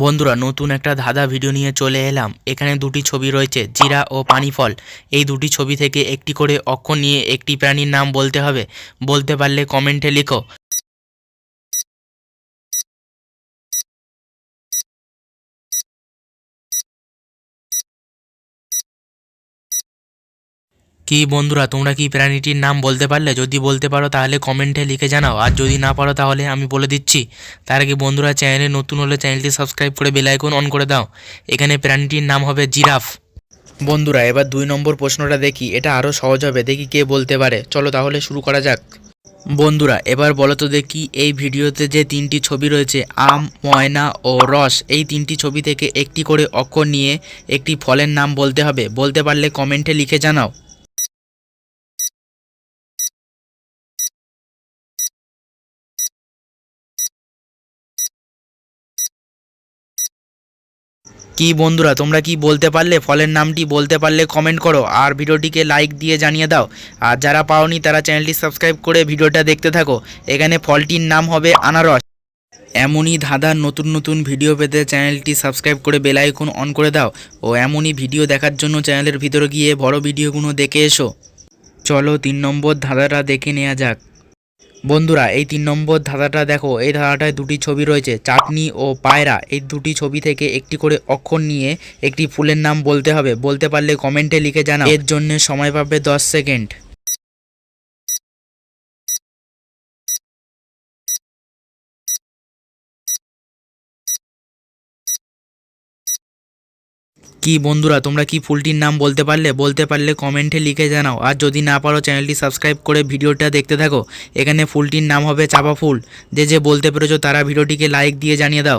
বন্ধুরা নতুন একটা ধাঁধা ভিডিও নিয়ে চলে এলাম। এখানে দুটি ছবি রয়েছে, জিরা ও পানি ফল। এই দুটি ছবি থেকে একটি করে অক্ষর নিয়ে একটি প্রাণীর নাম বলতে হবে। বলতে পারলে কমেন্টে লিখো। কি বন্ধুরা, তোমরা কি প্রাণীটির নাম বলতে পারলে? যদি বলতে পারো তাহলে কমেন্টে লিখে জানাও, আর যদি না পারো তাহলে আমি বলে দিচ্ছি। তার আগে বন্ধুরা, চ্যানেলে নতুন হলে চ্যানেলটি সাবস্ক্রাইব করে বেল আইকন অন করে দাও। এখানে প্রাণীটির নাম হবে জিরাফ। বন্ধুরা এবার 2 নম্বর প্রশ্নটা দেখি, এটা আরও সহজ হবে, দেখি কে বলতে পারে। চলো তাহলে শুরু করা যাক। বন্ধুরা এবার বলো তো দেখি, এই ভিডিওতে যে 3টি ছবি রয়েছে, আম, ময়না ও রস, এই 3টি ছবি থেকে একটি করে অক্ষর নিয়ে একটি ফলের নাম বলতে হবে। বলতে পারলে কমেন্টে লিখে জানাও। কি বন্ধুরা, তোমরা কি বলতে পারলে? ফলের নামটি বলতে পারলে কমেন্ট করো, আর ভিডিওটিকে লাইক দিয়ে জানিয়ে দাও। আর যারা পাওনি তারা চ্যানেলটি সাবস্ক্রাইব করে ভিডিওটা দেখতে থাকো। এখানে ফলটির নাম হবে আনারস। এমনই ধাঁধার নতুন নতুন ভিডিও পেতে চ্যানেলটি সাবস্ক্রাইব করে বেল আইকন অন করে দাও। ও এমনই ভিডিও দেখার জন্য চ্যানেলের ভিতরে গিয়ে বড় ভিডিওগুলো দেখে এসো। চলো 3 নম্বর ধাঁধাটা দেখে নেওয়া যাক। বন্ধুরা এই 3 নম্বর ধাঁধাটা দেখো, এই ধাঁধাটায় দুটি ছবি রয়েছে, চাটনি ও পায়রা। এই দুটি ছবি থেকে একটি করে অক্ষর নিয়ে একটি ফুলের নাম বলতে হবে। বলতে পারলে কমেন্টে লিখে জানাও। এর জন্য সময় পাবে 10 সেকেন্ড। কি বন্ধুরা, তোমরা কি ফুলটির নাম বলতে পারলে? বলতে পারলে কমেন্টে লিখে জানাও, আর যদি না পারো চ্যানেলটি সাবস্ক্রাইব করে ভিডিওটা দেখতে থাকো। এখানে ফুলটির নাম হবে চাঁপা ফুল। যে যে বলতে পেরেছো তারা ভিডিওটিকে লাইক দিয়ে জানিয়ে দাও।